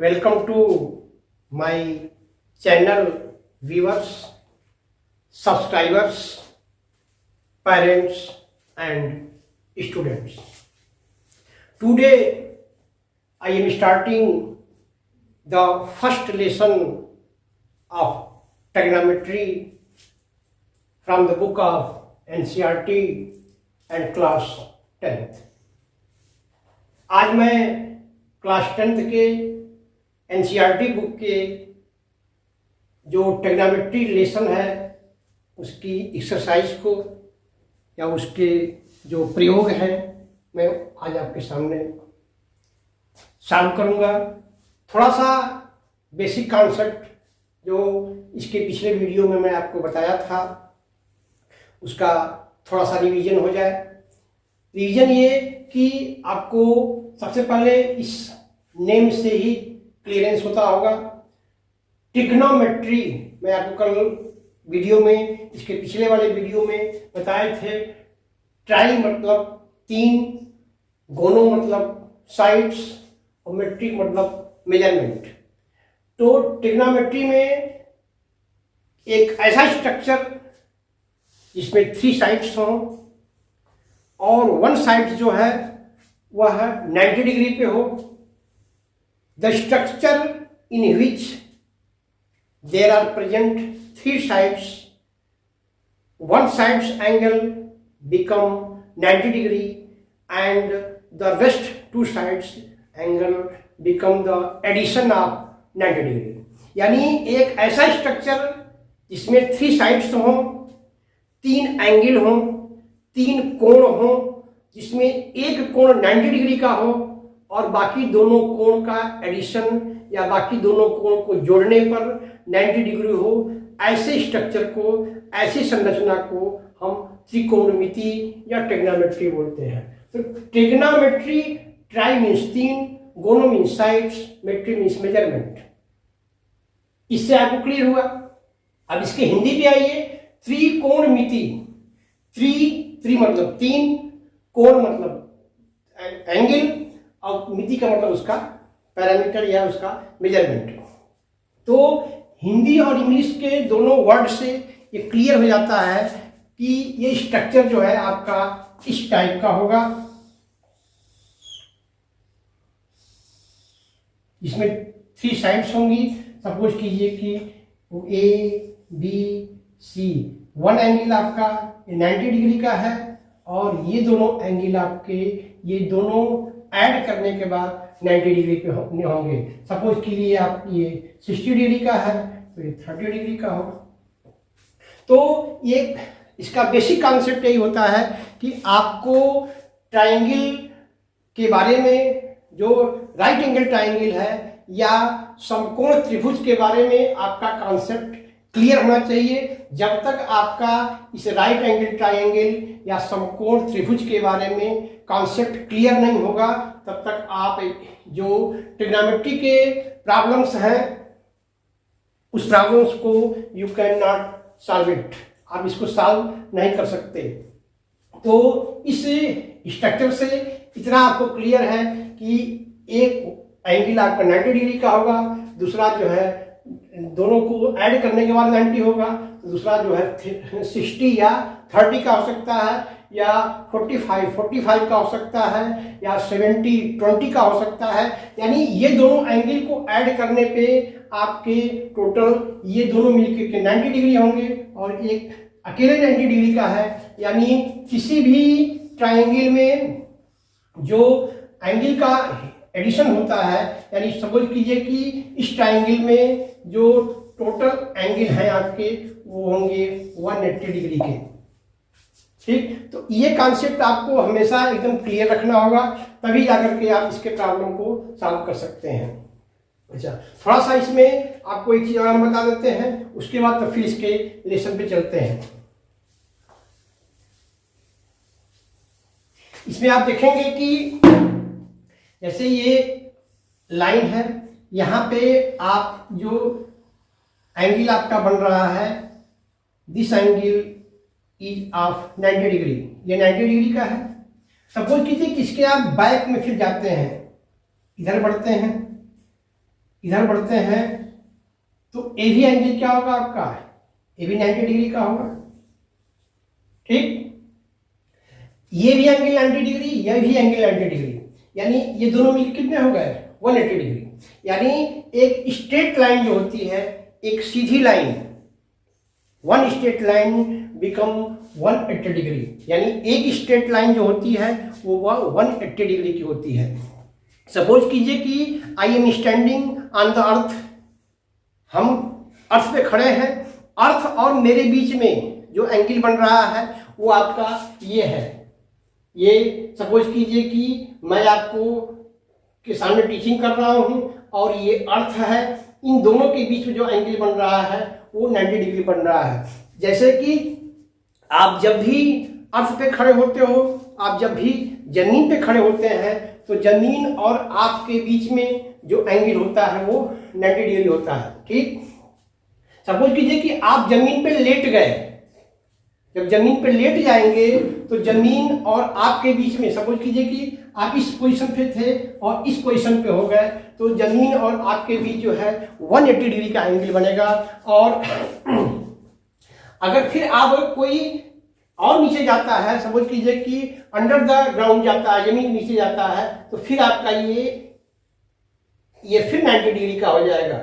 Welcome to my channel, viewers, subscribers, parents and students. Today I am starting the first lesson of trigonometry from the book of NCERT and class 10th. आज मैं class 10th के NCERT book के जो trigonometry lesson है उसकी exercise को या उसके जो प्रयोग हैं मैं आज आपके सामने सॉल्व करूंगा। थोड़ा सा बेसिक कॉन्सेप्ट जो इसके पिछले वीडियो में मैं आपको बताया था उसका थोड़ा सा रिवीजन हो जाए। रिवीजन ये कि आपको सबसे पहले इस नेम से ही क्लियरेंस होता होगा। ट्रिग्नोमेट्री मैं आपको कल वीडियो में, इसके पिछले वाले वीडियो में बताए थे। ट्राई मतलब तीन, गोनो मतलब साइड्स और मेट्रिक मतलब मेजरमेंट। तो ट्रिग्नोमेट्री में एक ऐसा स्ट्रक्चर जिसमें 3 साइड्स हों और 1 साइड जो है वह 90 डिग्री पे हो। The structure in which there are present 3 sides, one side's angle become 90 degree and the rest 2 sides angle become the addition of 90 degree। यानी एक ऐसा स्ट्रक्चर जिसमें 3 साइड्स हों, 3 एंगल हों, 3 कोण हों, जिसमें एक कोण 90 डिग्री का हो और बाकी दोनों कोण का एडिशन या बाकी दोनों कोण को जोड़ने पर 90 डिग्री हो। ऐसे स्ट्रक्चर को, ऐसी संरचना को हम त्रिकोणमिति या ट्रिग्नोमेट्री बोलते हैं। तो ट्रिग्नोमेट्री, ट्राई मीन्स 3, गोनो मीन्स साइड्स, मेट्री मीन्स मेजरमेंट। इससे आपको क्लियर हुआ। अब इसके हिंदी पे आइए। त्रिकोणमिति, त्रि मतलब 3, कोण मतलब एंगल और मिति का मतलब उसका पैरामीटर या उसका मेजरमेंट। तो हिंदी और इंग्लिश के दोनों वर्ड से ये क्लियर हो जाता है कि ये स्ट्रक्चर जो है आपका इस टाइप का होगा, इसमें 3 साइड्स होंगी। सपोज कीजिए कि ए बी सी, 1 एंगल आपका 90 डिग्री का है और ये दोनों एंगल आपके ये दोनों ऐड करने के बाद 90 डिग्री पे होंगे। सपोज के लिए आप ये 60 डिग्री का है तो ये 30 डिग्री का हो। तो ये इसका बेसिक कॉन्सेप्ट यही होता है कि आपको ट्रायंगल के बारे में, जो राइट एंगल ट्रायंगल है या समकोण त्रिभुज के बारे में आपका कॉन्सेप्ट क्लियर होना चाहिए। जब तक आपका इस राइट एंगल ट्रायंगल या समकोण त्रिभुज के बारे में कॉन्सेप्ट क्लियर नहीं होगा तब तक आप जो ट्रिग्नोमेट्री के प्रॉब्लम्स हैं उस प्रॉब्लम्स को you can not solve it, आप इसको सॉल्व नहीं कर सकते। तो इस स्ट्रक्चर से इतना आपको क्लियर है कि एक एंगल आपका 90 डिग्री का होगा, दूसरा जो है दोनों को ऐड करने के बाद 90 होगा, तो दूसरा जो है 60 या 30 का हो सकता है या 45 का हो सकता है या 70-20 का हो सकता है। यानी ये दोनों एंगल को ऐड करने पे आपके टोटल ये दोनों मिलकर के 90 डिग्री होंगे और एक अकेले 90 डिग्री का है। यानी किसी भी ट्रायंगल में जो एंगल का एडिशन होता है, यानी सपोज कीजिए कि इस ट्रायंगल में जो टोटल एंगल हैं आपके वो होंगे 180 डिग्री के। ठीक, तो ये कॉन्सेप्ट आपको हमेशा एकदम क्लियर रखना होगा, तभी जाकर के आप इसके प्रॉब्लम को सॉल्व कर सकते हैं। अच्छा, थोड़ा सा इसमें आपको एक चीज और हम बता देते हैं, उसके बाद तो फिर इसके लेसन पे चलते हैं। इसमें आप देखेंगे कि जैसे ये लाइन है, यहाँ पे आप जो एंगल आपका बन रहा है, this angle is of 90 degree, ये 90 डिग्री का है। सपोज कीजिए कि इसके आप बैक में फिर जाते हैं, इधर बढ़ते हैं, इधर बढ़ते हैं तो ए भी एंगल क्या होगा आपका, ए भी 90 डिग्री का होगा। ठीक, ये भी एंगल 90 डिग्री, यह भी एंगल 90 डिग्री, यानी ये दोनों मिलकर कितने हो गए 180 डिग्री। यानी एक स्ट्रेट लाइन जो होती है, एक सीधी line, one straight line become 180 degree, यानी एक स्ट्रेट लाइन जो होती है वो 180 डिग्री की होती है। सपोज कीजिए कि I am standing on the earth, हम अर्थ पे खड़े हैं, अर्थ और मेरे बीच में जो एंगल बन रहा है वो आपका ये है। ये सपोज कीजिए कि मैं आपको के सामने टीचिंग कर रहा हूं और ये अर्थ है, इन दोनों के बीच में जो एंगल बन रहा है वो 90 डिग्री बन रहा है। जैसे कि आप जब भी अर्थ पे खड़े होते हो, आप जब भी जमीन पे खड़े होते हैं तो जमीन और आपके बीच में जो एंगल होता है वो 90 डिग्री होता है। ठीक, सपोज कीजिए कि आप जमीन पे लेट गए, जब जमीन पे लेट जाएंगे तो जमीन और आपके बीच में, सपोज कीजिए कि आप इस पोजीशन पे थे और इस पोजीशन पे हो गए, तो जमीन और आपके बीच जो है 180 डिग्री का एंगल बनेगा। और अगर फिर आप कोई और नीचे जाता है, सपोज कीजिए कि अंडर द ग्राउंड जाता है, जमीन नीचे जाता है, तो फिर आपका ये फिर 90 डिग्री का हो जाएगा,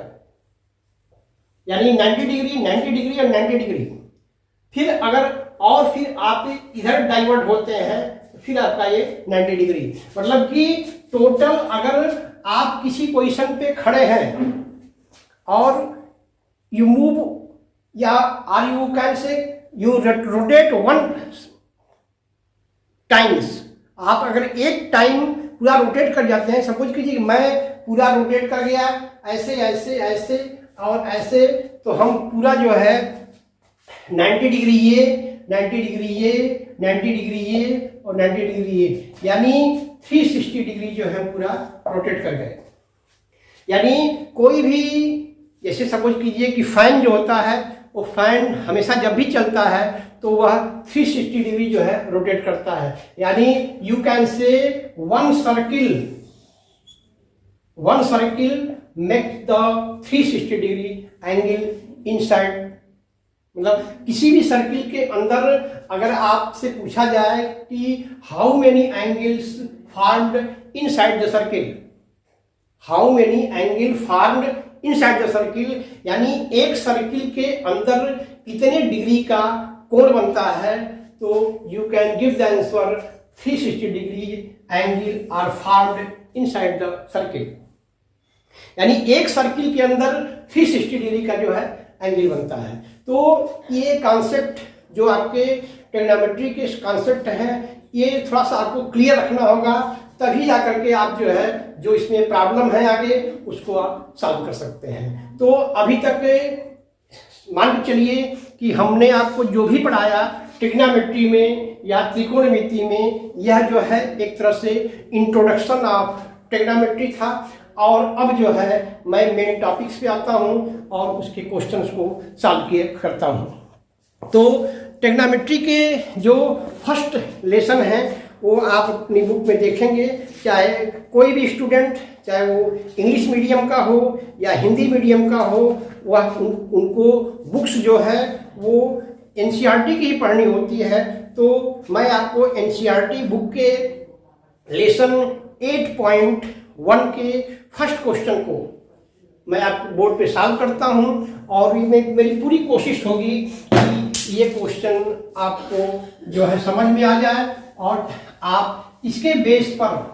यानी 90 डिग्री 90 डिग्री और 90 डिग्री। फिर अगर और फिर आप इधर डाइवर्ट होते हैं तो फिर आपका ये 90 डिग्री, मतलब कि टोटल अगर आप किसी पोजीशन पे खड़े हैं और यू मूव या are you can say you rotate one times, आप अगर एक टाइम पूरा रोटेट कर जाते हैं, सपोज कीजिए मैं पूरा रोटेट कर गया ऐसे ऐसे ऐसे और ऐसे, तो हम पूरा जो है 90 डिग्री ये, 90 डिग्री ये, 90 डिग्री ये और 90 डिग्री ये, यानी 360 डिग्री जो है पूरा रोटेट कर गए। यानी कोई भी, जैसे सपोज कीजिए कि फैन जो होता है, वो फैन हमेशा जब भी चलता है तो वह 360 डिग्री जो है रोटेट करता है। यानी यू कैन से one circle make the 360 degree angle inside, मतलब किसी भी सर्किल के अंदर अगर आपसे पूछा जाए कि how many angles formed inside the circle, how many angle formed inside the circle, यानी एक सर्किल के अंदर कितने डिग्री का कोण बनता है, तो you can give the answer 360 degree angle are formed inside the circle. यानी एक सर्किल के अंदर 360 डिग्री का जो है एंगल बनता है। तो ये कॉन्सेप्ट जो आपके ट्रिग्नोमेट्री के कॉन्सेप्ट हैं, ये थोड़ा सा आपको क्लियर रखना होगा, तभी जाकर के आप जो है जो इसमें प्रॉब्लम है आगे उसको आप सॉल्व कर सकते हैं। तो अभी तक मान के चलिए कि हमने आपको जो भी पढ़ाया ट्रिग्नोमेट्री में या त्रिकोणमिति में, यह जो है एक तरह से इंट्रोडक्शन ऑफ ट्रिग्नोमेट्री था। और अब जो है मैं मेन टॉपिक्स पे आता हूँ और उसके क्वेश्चंस को सॉल्व करता हूँ। तो ट्रिग्नोमेट्री के जो फर्स्ट लेसन है वो आप अपनी बुक में देखेंगे, चाहे कोई भी स्टूडेंट, चाहे वो इंग्लिश मीडियम का हो या हिंदी मीडियम का हो, वह उनको बुक्स जो है वो एनसीईआरटी की ही पढ़नी होती है। तो मैं आपको एनसीईआरटी बुक के लेसन 8.1 के फर्स्ट क्वेश्चन को मैं आपको बोर्ड पे सॉल्व करता हूं और मेरी पूरी कोशिश होगी कि ये क्वेश्चन आपको जो है समझ में आ जाए और आप इसके बेस पर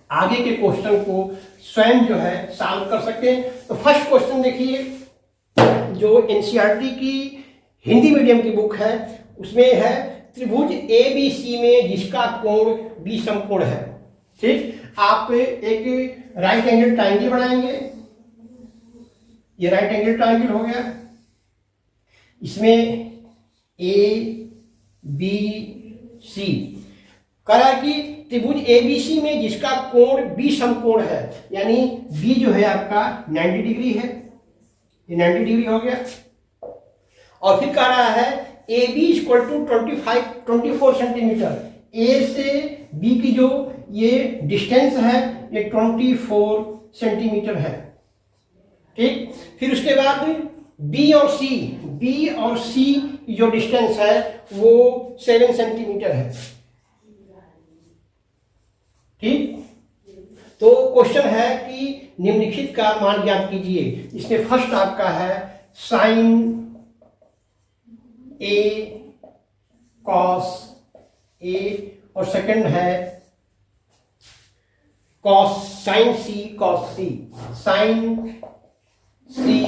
आगे के क्वेश्चन को स्वयं जो है सॉल्व कर सकें। तो फर्स्ट क्वेश्चन देखिए, जो एनसीईआरटी की हिंदी मीडियम की बुक है उसमें है त्रिभुज ABC में जिसका कोण B समकोण है। ठीक, आप एक राइट एंगल ट्रायंगल बनाएंगे, ये राइट एंगल ट्रायंगल हो गया, इसमें ABC करा कि त्रिभुज ABC में जिसका कोण B समकोण है, यानी B जो है आपका 90 डिग्री है, ये 90 डिग्री हो गया। और फिर कह रहा है AB = 24 सेंटीमीटर, A से B की जो ये डिस्टेंस है ये 24 सेंटीमीटर है। ठीक। फिर उसके बाद बी और सी जो डिस्टेंस है वो 7 सेंटीमीटर है। ठीक। तो क्वेश्चन है कि निम्नलिखित का मान ज्ञात कीजिए। इसमें फर्स्ट आपका है साइन ए कॉस ए और सेकंड है कॉस साइन सी कॉस सी, साइन सी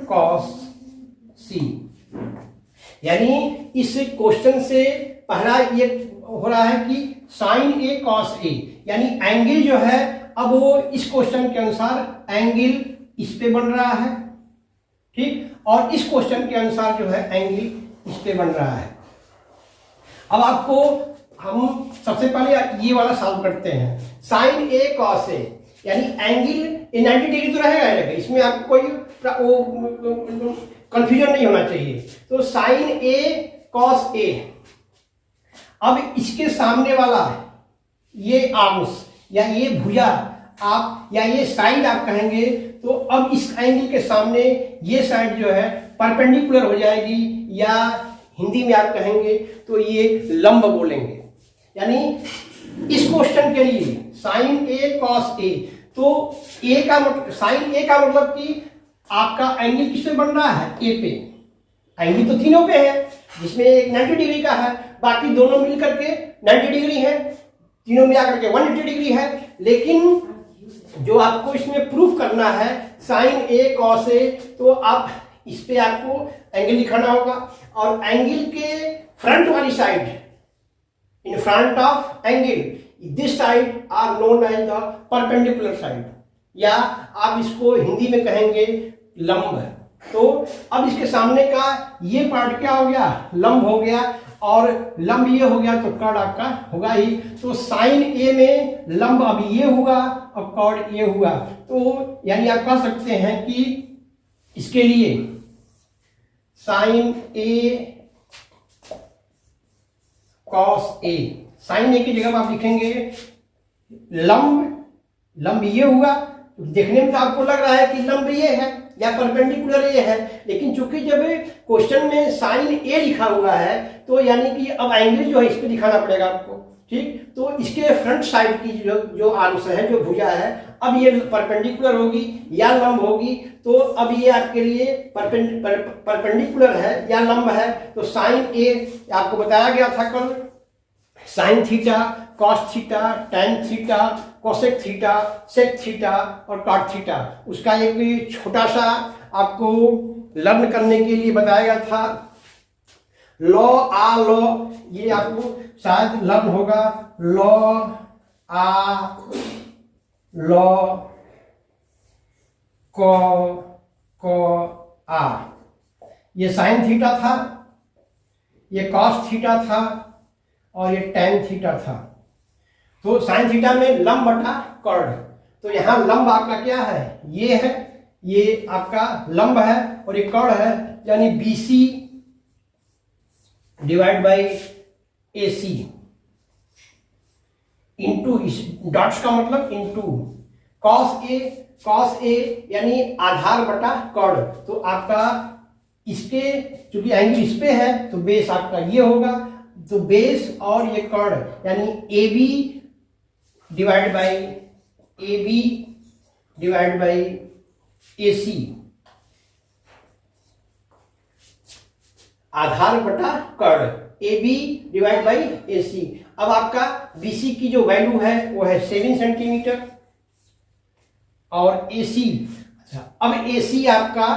कॉस सी। यानी इस क्वेश्चन से पहला ये हो रहा है कि साइन ए कॉस ए, यानी एंगल जो है अब वो इस क्वेश्चन के अनुसार एंगल इस पे बन रहा है। ठीक। और इस क्वेश्चन के अनुसार जो है एंगल इस पे बन रहा है। अब आपको हम सबसे पहले ये वाला सॉल्व करते हैं। साइन ए कॉस ए यानी एंगल 90 डिग्री तो रहेगा, इसमें आपको कोई कंफ्यूजन नहीं होना चाहिए। तो साइन ए कॉस ए, अब इसके सामने वाला ये आर्म्स या ये भुजा आप या ये साइड आप कहेंगे, तो अब इस एंगल के सामने ये साइड जो है परपेंडिकुलर हो जाएगी, या हिंदी में आप कहेंगे तो ये लंब बोलेंगे। यानी इस क्वेश्चन के लिए साइन ए कॉस ए, तो ए का मतलब साइन ए का मतलब कि आपका एंगल किस पे बन रहा है, ए पे। एंगल तो तीनों पे है, जिसमें एक 90 डिग्री का है, बाकी दोनों मिलकर के 90 डिग्री है, तीनों मिलाकर के 180 डिग्री है। लेकिन जो आपको इसमें प्रूफ करना है साइन ए कॉस ए, तो आप इस पे आपको एंगल दिखाना होगा, और एंगल के फ्रंट वाली side, in front of angle, this side are known as the perpendicular side, या आप इसको हिंदी में कहेंगे लंब। तो अब इसके सामने का ये पार्ट क्या हो गया, लंब हो गया, और लंब ये हो गया तो कॉर्ड आपका होगा ही। तो साइन ए में लंब अब ये हुआ और कॉर्ड ये हुआ। तो यानी आप कह सकते हैं कि इसके लिए sign A cos A, sign ए की जगह आप लिखेंगे लंब ये हुआ। देखने में तो आपको लग रहा है कि लंब ये है या परपेंडिकुलर ये है, लेकिन चूंकि जब क्वेश्चन में साइन ए लिखा हुआ है तो यानी कि अब एंगल जो है इस पे दिखाना पड़ेगा आपको। ठीक। तो इसके फ्रंट साइड की जो आर्म्स है, जो भुजा है, अब ये परपेंडिकुलर होगी या लंब होगी। तो अब ये आपके लिए परपेंडिकुलर है या लंब है। तो साइन ए आपको बताया गया था कल, sine theta, cos theta, tan theta, cosec theta, sec theta और कॉट थीटा, उसका एक छोटा सा आपको लर्न करने के लिए बताया गया था। लॉ आ लॉ, ये आपको शायद लर्न होगा। लॉ आ लॉ को आ, ये साइन थीटा था, ये कॉस थीटा था और ये टैन थीटा था। तो साइन थीटा में लंब बटा कॉर्ड, तो यहां लंब आपका क्या है, ये है, ये आपका लंब है और ये कॉर्ड है, यानी BC divide by AC into, इस डॉट्स का मतलब इंटू कॉस ए यानी आधार बटा कॉर्ड। तो आपका इसके चूंकि एंगल इस पे है तो बेस आपका ये होगा। तो बेस और ये कॉर्ड यानी AB डिवाइड बाई AC, आधार बटा chord, AB divide by AC। अब आपका BC की जो वैल्यू है वो है 7 सेंटीमीटर और AC, अच्छा अब AC आपका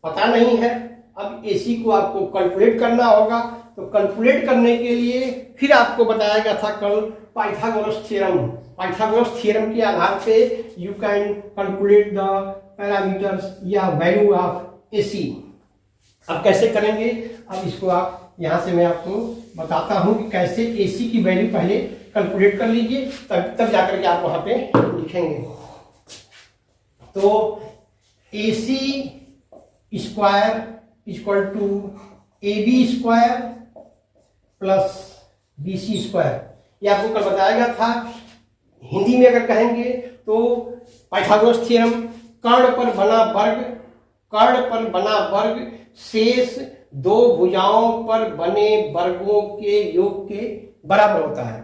पता नहीं है, अब AC को आपको कैलकुलेट करना होगा। तो कैलकुलेट करने के लिए फिर आपको बताया गया था कल पाइथागोरस थ्योरम के आधार पे you can calculate the parameters या वैल्यू ऑफ AC। अब कैसे करेंगे, अब इसको आप यहाँ से मैं आपको बताता हूँ कि कैसे AC की वैल्यू पहले कैलकुलेट कर लीजिए, तब जाकर के आप वहाँ पे लिखेंगे। तो AC square equal to AB square plus BC square, ये आपको कल बताया गया था। हिंदी में अगर कहेंगे तो पाइथागोरस थ्योरम, कर्ण पर बना वर्ग कर्ण पर बना वर्ग शेष दो भुजाओं पर बने वर्गों के योग के बराबर होता है।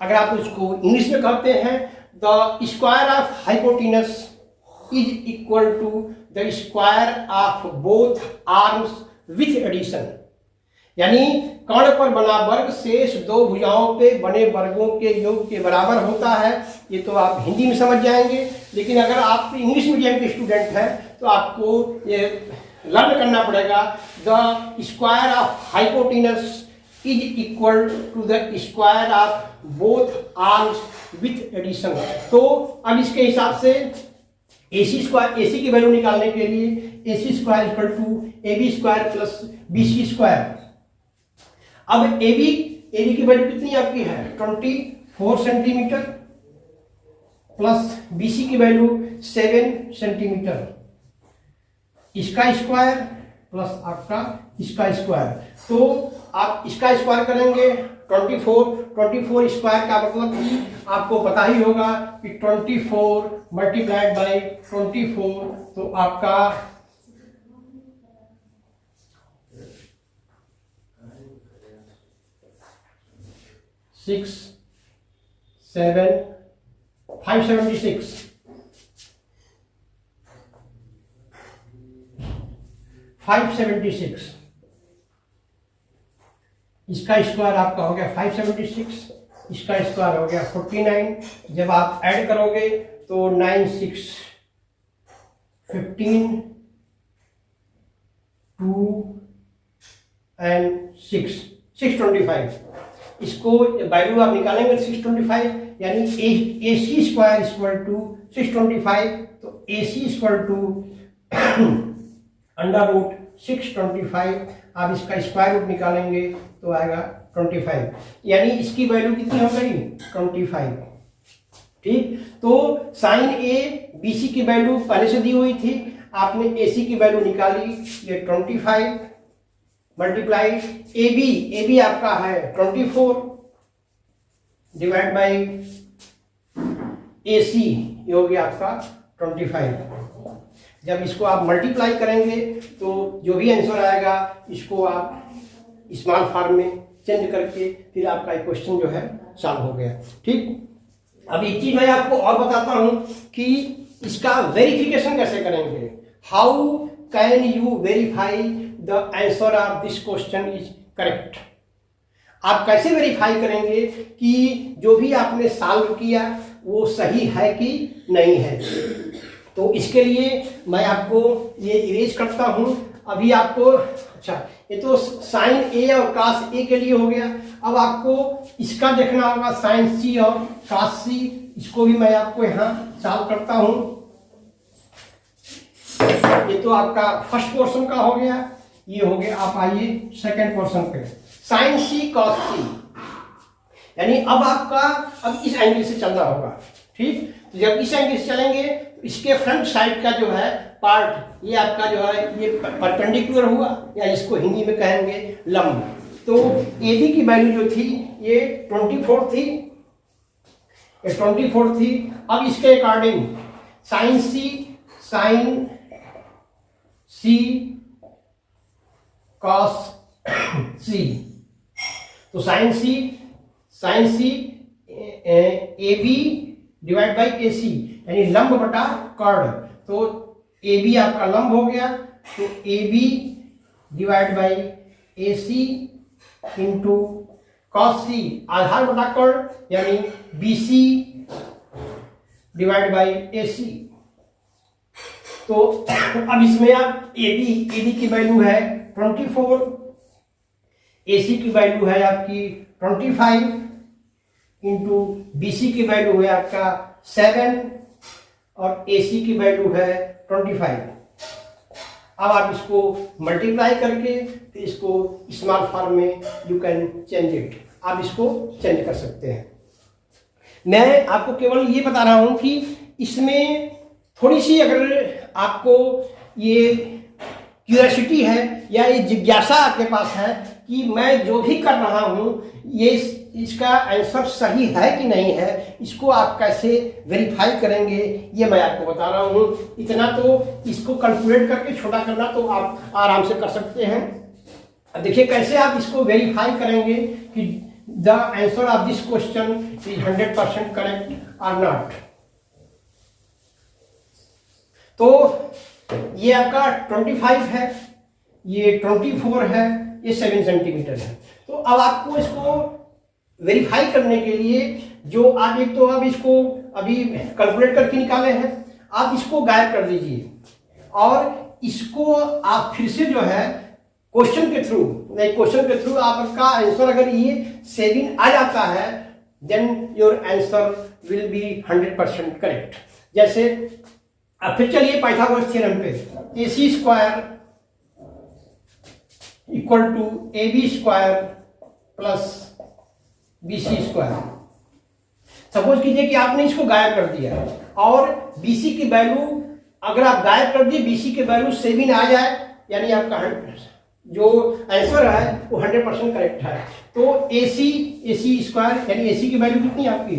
अगर आप उसको इंग्लिश में कहते हैं, the square of hypotenuse is equal to the square of both arms with addition. यानी कर्ण पर बना वर्ग शेष दो भुजाओं पे बने वर्गों के योग के बराबर होता है। ये तो आप हिंदी में समझ जाएंगे, लेकिन अगर आप इंग्लिश मीडियम के स्टूडेंट हैं तो आपको ये लर्न करना पड़ेगा। The square of hypotenuse is equal to the square of both arms with addition. तो अब इसके हिसाब से AC स्क्वायर, AC की वैल्यू निकालने के लिए AC square equal to AB square plus BC square. अब AB की वैल्यू कितनी आपकी है 24 सेंटीमीटर प्लस BC की वैल्यू 7 सेंटीमीटर। इसका स्क्वायर प्लस आपका इसका स्क्वायर, तो आप इसका स्क्वायर करेंगे 24 स्क्वायर का मतलब कि आपको पता ही होगा कि 24 मल्टीप्लाइड बाई 24, तो आपका 6 7 576 576। इसका स्क्वायर आपका हो गया 576, इसका स्क्वायर हो गया 49। जब आप ऐड करोगे तो 9 6 15 2 and 625। इसको वैल्यू आप निकालेंगे 625, यानी AC स्क्वायर इक्वल टू 625, तो AC equal to under root 625। आप इसका स्क्वायर रूट निकालेंगे तो आएगा 25, यानी इसकी वैल्यू कितनी हो गई 25। ठीक, तो साइन A BC की वैल्यू पहले से दी हुई थी, आपने AC की वैल्यू निकाली, ये 25 मल्टीप्लाई AB आपका है 24 डिवाइड बाई AC, ये हो गया आपका 25। जब इसको आप मल्टीप्लाई करेंगे तो जो भी आंसर आएगा इसको आप स्मॉल फॉर्म में चेंज करके फिर आपका क्वेश्चन जो है सॉल्व हो गया। ठीक, अब एक चीज मैं आपको और बताता हूं कि इसका वेरिफिकेशन कैसे करेंगे। How can you verify the answer of this question is correct. आप कैसे वेरीफाई करेंगे कि जो भी आपने सॉल्व किया वो सही है कि नहीं है। तो इसके लिए मैं आपको ये इरेज करता हूं अभी आपको। अच्छा, ये तो साइन A और कास A के लिए हो गया। अब आपको इसका देखना होगा साइन C और कास C, इसको भी मैं आपको यहाँ सॉल्व करता हूं। ये तो आपका फर्स्ट पोर्शन का हो गया, ये हो गया। आप आइए सेकंड पोर्शन पे, साइन C कॉस C, यानी अब आपका अब इस एंगल से चलना होगा। ठीक, तो जब इस एंगल से चलेंगे तो इसके फ्रंट साइड का जो है पार्ट, ये आपका जो है ये परपेंडिकुलर हुआ, या इसको हिंदी में कहेंगे लंब। तो AB की वैल्यू जो थी ये 24 थी, ये 24 थी। अब इसके according sine C cos C, तो sine C AB divide by AC, यानी लंब बटा कर्ण। तो AB आपका लंब हो गया, तो AB divide by AC into cos C आधार बटा कर्ण, यानी BC डिवाइड बाई AC। तो अब इसमें आप AB की वैल्यू है 24, AC की वैल्यू है आपकी 25 इंटू BC की वैल्यू है आपका 7 और AC की वैल्यू है 25। अब आप इसको मल्टीप्लाई करके फिर इसको स्मॉल फॉर्म में यू कैन चेंज इट, आप इसको चेंज कर सकते हैं। मैं आपको केवल ये बता रहा हूं कि इसमें थोड़ी सी अगर आपको ये क्यूरियोसिटी है या ये जिज्ञासा आपके पास है कि मैं जो भी कर रहा हूं ये इसका आंसर सही है कि नहीं है, इसको आप कैसे वेरीफाई करेंगे ये मैं आपको बता रहा हूँ। इतना तो इसको कैलकुलेट करके छोटा करना तो आप आराम से कर सकते हैं। अब देखिए कैसे आप इसको वेरीफाई करेंगे कि the answer of this question is 100% correct और नॉट। तो ये आपका 25 है, ये 24 है, ये 7 सेंटीमीटर है। तो अब आपको इसको वेरीफाई करने के लिए जो आप एक तो अब इसको अभी कैलकुलेट करके निकाले हैं, आप इसको गायब कर दीजिए और इसको आप फिर से जो है क्वेश्चन के थ्रू आपका आंसर अगर ये 7 आ जाता है then your answer will be 100% correct. जैसे अब फिर चलिए पाइथागोरस थ्योरम पे, AC square equal to AB square plus BC square. Suppose कीजिए कि आपने इसको गायब कर दिया और BC की वैल्यू अगर आप गायब कर दिए, BC की वैल्यू 7 आ जाए, यानी आपका जो आंसर है वो 100% करेक्ट है। तो AC स्क्वायर यानी AC की वैल्यू कितनी है आपकी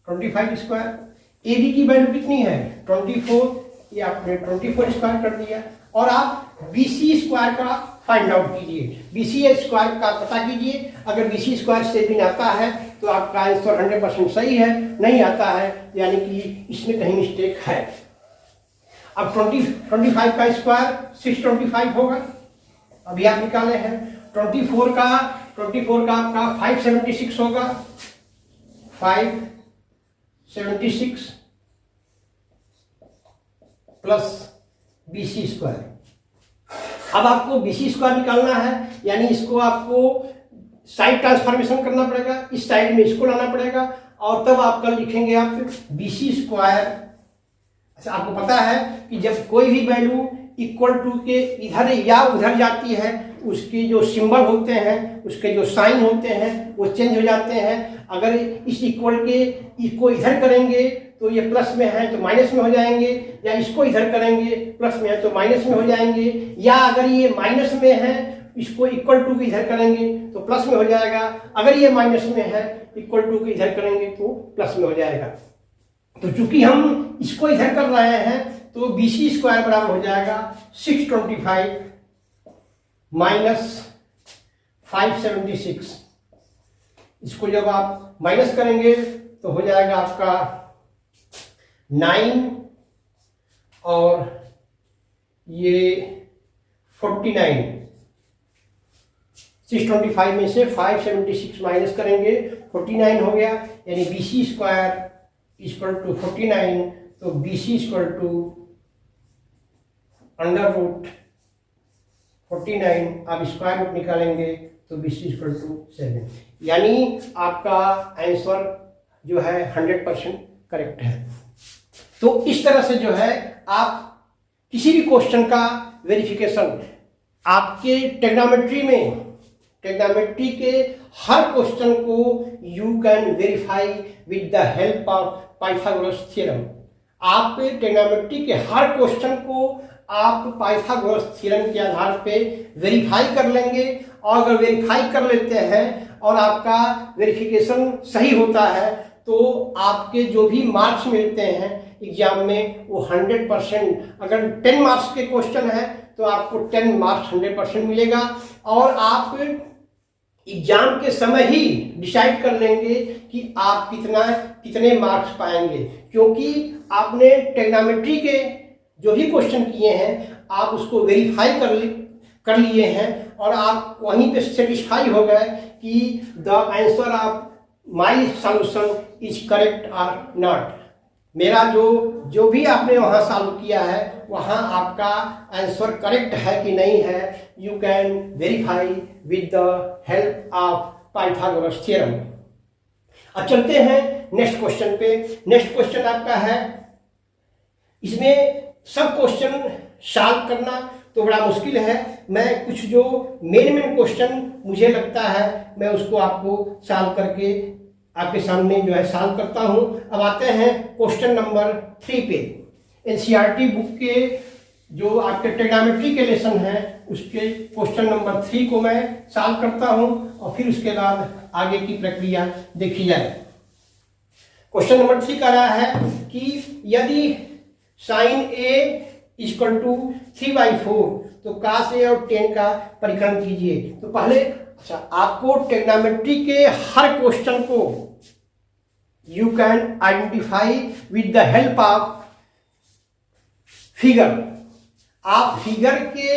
25 स्क्वायर, AB की वैल्यू कितनी है 24, ये आपने 24 स्क्वायर कर दिया और आप BC स्क्वायर का फाइंड आउट कीजिए, BC स्क्वायर का पता कीजिए। अगर BC स्क्वायर 7 आता है तो आपका आंसर 100% सही है, नहीं आता है यानी कि इसमें कहीं मिस्टेक है। अब 25 का स्क्वायर 625 होगा, अभी आप निकाले हैं। 24 का आपका 576 होगा, 576 प्लस BC स्क्वायर। अब आपको BC स्क्वायर निकालना है, यानी इसको आपको साइड ट्रांसफॉर्मेशन करना पड़ेगा, इस साइड में इसको लाना पड़ेगा और तब आप कल लिखेंगे आप BC स्क्वायर। अच्छा, आपको पता है कि जब कोई भी वैल्यू इक्वल टू के इधर या उधर जाती है, उसके जो सिंबल होते हैं, उसके जो साइन होते हैं वो चेंज हो जाते हैं। अगर इस इक्वल के इसको इधर करेंगे तो ये प्लस में है तो माइनस में हो जाएंगे, या इसको इधर करेंगे प्लस में है तो माइनस में हो जाएंगे, या अगर ये माइनस में है इसको इक्वल टू के इधर करेंगे तो प्लस में हो जाएगा, अगर ये माइनस में है इक्वल टू के इधर करेंगे तो प्लस में हो जाएगा। तो चूंकि हम इसको इधर कर रहे हैं तो BC स्क्वायर बराबर हो जाएगा 625 माइनस 576। इसको जब आप माइनस करेंगे तो हो जाएगा आपका 9 और ये 49। 625 में से 576 माइनस करेंगे 49 हो गया, यानी BC स्क्वायर इक्वल टू 49। तो BC equal to under root 49, आप स्क्वायर रूट निकालेंगे तो BC इक्वल टू 7, यानी आपका आंसर जो है 100% करेक्ट है। तो इस तरह से जो है आप किसी भी क्वेश्चन का वेरिफिकेशन आपके ट्रिग्नोमेट्री के हर क्वेश्चन को you can verify with the help of Pythagoras theorem. आप ट्रिग्नोमेट्री के हर क्वेश्चन को आप पाइथागोरस थ्योरम के आधार पे वेरीफाई कर लेंगे, और अगर वेरीफाई कर लेते हैं और आपका वेरिफिकेशन सही होता है तो आपके जो भी मार्क्स मिलते हैं एग्जाम में वो 100%, अगर 10 मार्क्स के क्वेश्चन है तो आपको 10 मार्क्स 100% मिलेगा, और आप एग्जाम के समय ही डिसाइड कर लेंगे कि आप कितने मार्क्स पाएंगे, क्योंकि आपने ट्रिग्नोमेट्री के जो भी क्वेश्चन किए हैं आप उसको वेरीफाई कर लिए हैं और आप वहीं पे सेटिस्फाई हो गए कि the answer of my solution is correct और नॉट। मेरा जो भी आपने वहाँ सॉल्व किया है वहाँ आपका आंसर करेक्ट है कि नहीं है, you can verify with the help of Pythagoras theorem. अब चलते हैं नेक्स्ट क्वेश्चन पे। नेक्स्ट क्वेश्चन आपका है, इसमें सब क्वेश्चन सॉल्व करना तो बड़ा मुश्किल है, मैं कुछ जो मेन क्वेश्चन मुझे लगता है मैं उसको आपको सॉल्व करके आपके सामने जो है सॉल्व करता हूं। अब आते हैं क्वेश्चन नंबर 3 पे। एनसीईआरटी बुक के जो आपके ट्रिग्नोमेट्री के लेसन है उसके क्वेश्चन नंबर 3 को मैं सॉल्व करता हूं और फिर उसके बाद आगे की प्रक्रिया देखी जाए। क्वेश्चन नंबर 3 कह रहा है कि यदि साइन ए इक्वल टू 3/4 तो cos ए और tan का परिक्रम कीजिए। तो पहले अच्छा आपको ट्रिग्नोमेट्री के हर क्वेश्चन को you can identify with the help of figure. आप फिगर के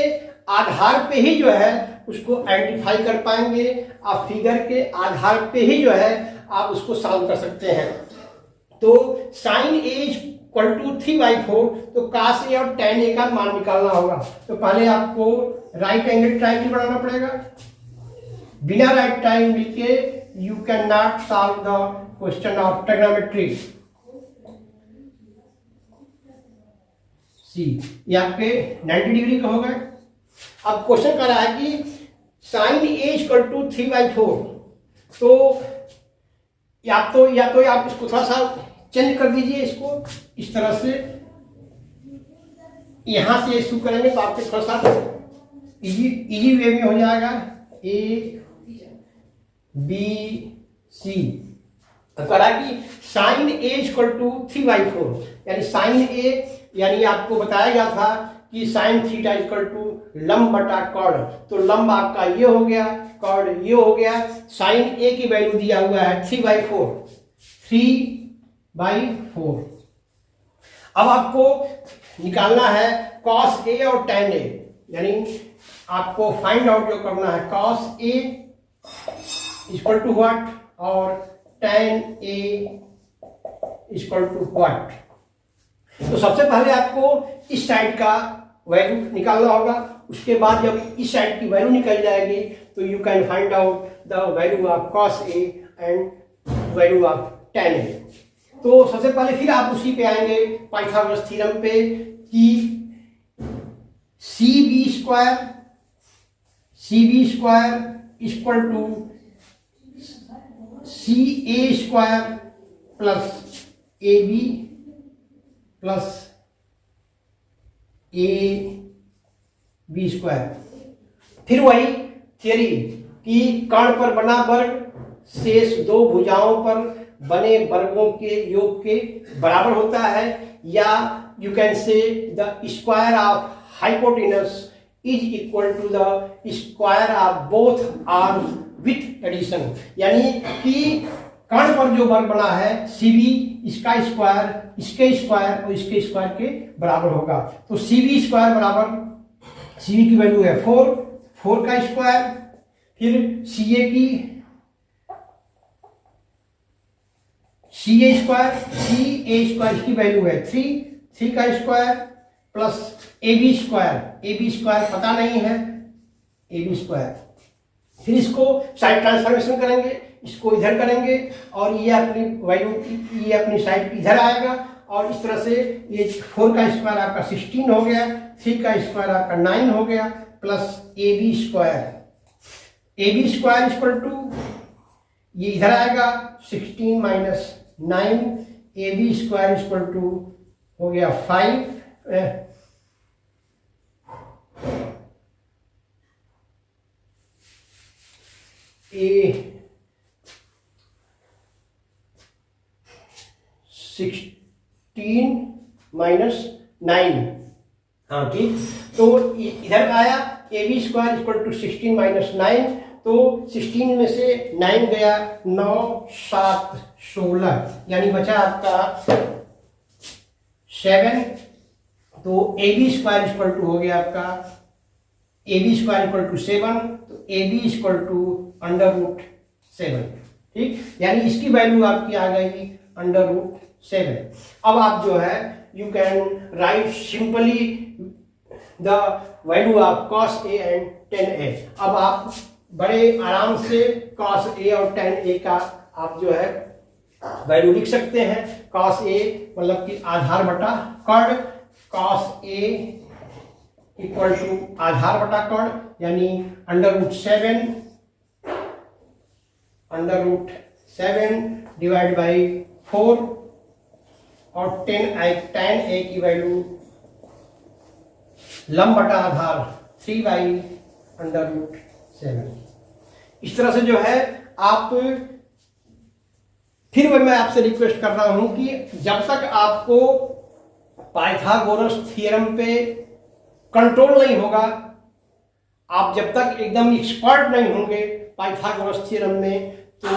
आधार पे ही जो है उसको आइडेंटिफाई कर पाएंगे, आप फिगर के आधार पे ही जो है आप उसको सॉल्व कर सकते हैं। तो साइन ए इक्वल टू 3/4 तो cos ए और tan ए का मान निकालना होगा। तो पहले आपको राइट एंगल ट्रायंगल बनाना पड़ेगा। बिना राइट ट्रायंगल के you can not solve the question of trigonometry. See ये आपके 90 डिग्री का होगा। अब क्वेश्चन कर रहा है कि साइन ए इक्वल टू 3/4 तो या तो आप इसको थोड़ा सा चेंज कर दीजिए, इसको इस तरह से यहां से शुरू करेंगे तो आपके थोड़ा सा इजी वे में हो जाएगा। ए बी सी करा कि साइन ए इक्वल टू 3/4 यानी साइन ए यानी आपको बताया गया था कि साइन थीटा इक्वल टू लंब बटा कॉर्ड। तो लंब आपका ये हो गया, कॉर्ड ये हो गया। साइन ए की वैल्यू दिया हुआ है 3/4। अब आपको निकालना है cos ए और tan ए, यानी आपको फाइंड आउट जो करना है cos A equal to what और tan A equal to what. तो सबसे पहले आपको इस साइड का वैल्यू निकालना होगा। उसके बाद जब इस साइड की वैल्यू निकल जाएगी तो you can find out the value of cos A and value of tan ए। तो सबसे पहले फिर आप उसी पे आएंगे पाइथागोरस थ्योरम पे कि C B square equal to C A square plus A B plus A B square. फिर वही थियरी कि कर्ण पर बना वर्ग शेष दो भुजाओं पर बने वर्गों के योग के बराबर होता है, या you can say the square of hypotenuse is equal to the square of both arms with addition. यानी कि कर्ण पर जो वर्ग बना है सीबी इसका स्क्वायर इसके स्क्वायर और इसके स्क्वायर के बराबर होगा। तो सीबी स्क्वायर बराबर सीबी की वैल्यू है 4 का स्क्वायर, फिर सीए स्क्वायर की वैल्यू है 3 का square plus A B square पता नहीं है ए बी स्क्वायर। फिर इसको साइड ट्रांसफॉर्मेशन करेंगे, इसको इधर करेंगे और ये अपनी वैल्यू ये अपनी साइड इधर आएगा और इस तरह से ये 4 का स्क्वायर आपका 16 हो गया, 3 का स्क्वायर आपका 9 हो गया plus A B square equal to ये इधर आएगा 16 minus 9 A B square equal to हो गया 5 16 माइनस 9। हाँ ठीक, तो इधर आया A B square equal to 16 minus 9। तो 16 में से 9 गया 9 7 16 यानी बचा आपका 7। तो A B square equal to हो गया आपका A B square equal to 7। तो ए बी इक्वल टू √7। ठीक, यानी इसकी वैल्यू आपकी आ गई √7। अब आप जो है you can write simply the value of cos A and tan ए। अब आप बड़े आराम से cos ए और tan ए का आप जो है वैल्यू लिख सकते हैं। cos ए मतलब कि आधार बटा कर्ण, cos ए इक्वल टू आधार बटा कर्ण यानी √7 डिवाइड बाई 4 और tan ए की वैल्यू लंब बटा आधार 3/√7। इस तरह से जो है आप, फिर मैं आपसे रिक्वेस्ट कर रहा हूं कि जब तक आपको पाइथागोरस थ्योरम पे कंट्रोल नहीं होगा, आप जब तक एकदम एक्सपर्ट नहीं होंगे पाइथागोरस थ्योरम में, तो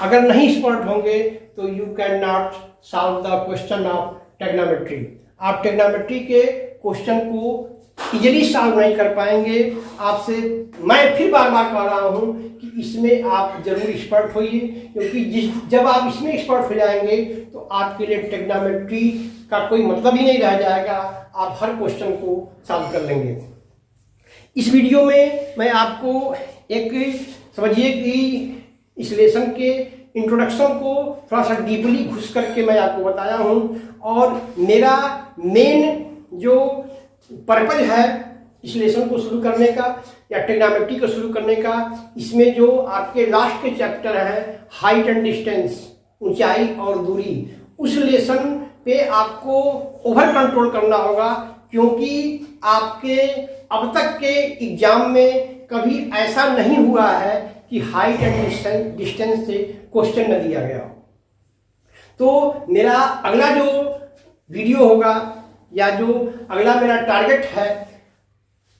अगर नहीं एक्सपर्ट होंगे तो you can not solve the question of trigonometry. आप ट्रिग्नोमेट्री के क्वेश्चन को इजीली सॉल्व नहीं कर पाएंगे। आपसे मैं फिर बार बार कह रहा हूं कि इसमें आप जरूर एक्सपर्ट होइए, क्योंकि जब आप इसमें एक्सपर्ट हो जाएंगे तो आपके लिए ट्रिग्नोमेट्री का कोई मतलब ही नहीं रह जाएगा, आप हर क्वेश्चन को सॉल्व कर लेंगे। इस वीडियो में मैं आपको एक समझिए कि इस लेसन के इंट्रोडक्शन को थोड़ा सा डीपली घुस करके मैं आपको बताया हूं, और मेरा मेन जो पर्पज है इस लेसन को शुरू करने का या ट्रिग्नोमेट्री को शुरू करने का, इसमें जो आपके लास्ट के चैप्टर है हाइट एंड डिस्टेंस, ऊंचाई और दूरी, उस लेसन पे आपको ओवर कंट्रोल करना होगा, क्योंकि आपके अब तक के एग्जाम में कभी ऐसा नहीं हुआ है कि हाइट एंड डिस्टेंस से क्वेश्चन न दिया गया हो। तो मेरा अगला जो वीडियो होगा या जो अगला मेरा टारगेट है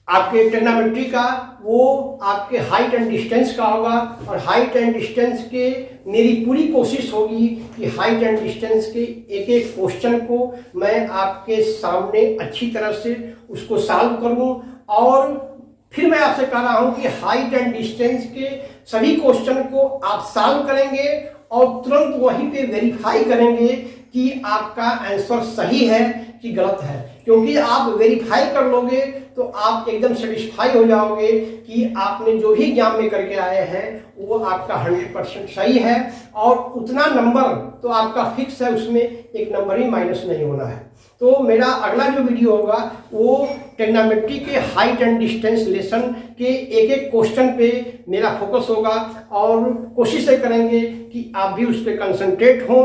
आपके ट्रिग्नोमेट्री का, वो आपके हाइट एंड डिस्टेंस का होगा। और हाइट एंड डिस्टेंस के मेरी पूरी कोशिश होगी कि हाइट एंड डिस्टेंस के एक एक क्वेश्चन को मैं आपके सामने अच्छी तरह से उसको सॉल्व करूं, और फिर मैं आपसे कह रहा हूं कि हाइट एंड डिस्टेंस के सभी क्वेश्चन को आप सॉल्व करेंगे और तुरंत वहीं पे वेरीफाई करेंगे कि आपका आंसर सही है कि गलत है। क्योंकि आप वेरीफाई कर लोगे तो आप एकदम सेटिस्फाई हो जाओगे कि आपने जो भी एग्जाम में करके आए हैं वो आपका 100% सही है, और उतना नंबर तो आपका फिक्स है, उसमें एक नंबर ही माइनस नहीं होना है। तो मेरा अगला जो वीडियो होगा वो ट्रिग्नोमेट्री के हाइट एंड डिस्टेंस लेसन के एक एक क्वेश्चन पे मेरा फोकस होगा, और कोशिश करेंगे कि आप भी उस पर कंसंट्रेट हों,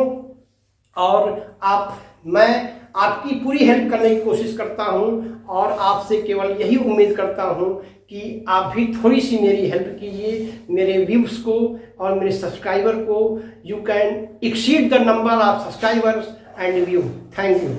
और मैं आपकी पूरी हेल्प करने की कोशिश करता हूं, और आपसे केवल यही उम्मीद करता हूं कि आप भी थोड़ी सी मेरी हेल्प कीजिए, मेरे व्यूज को और मेरे सब्सक्राइबर को। You can exceed the number of subscribers and view. Thank you.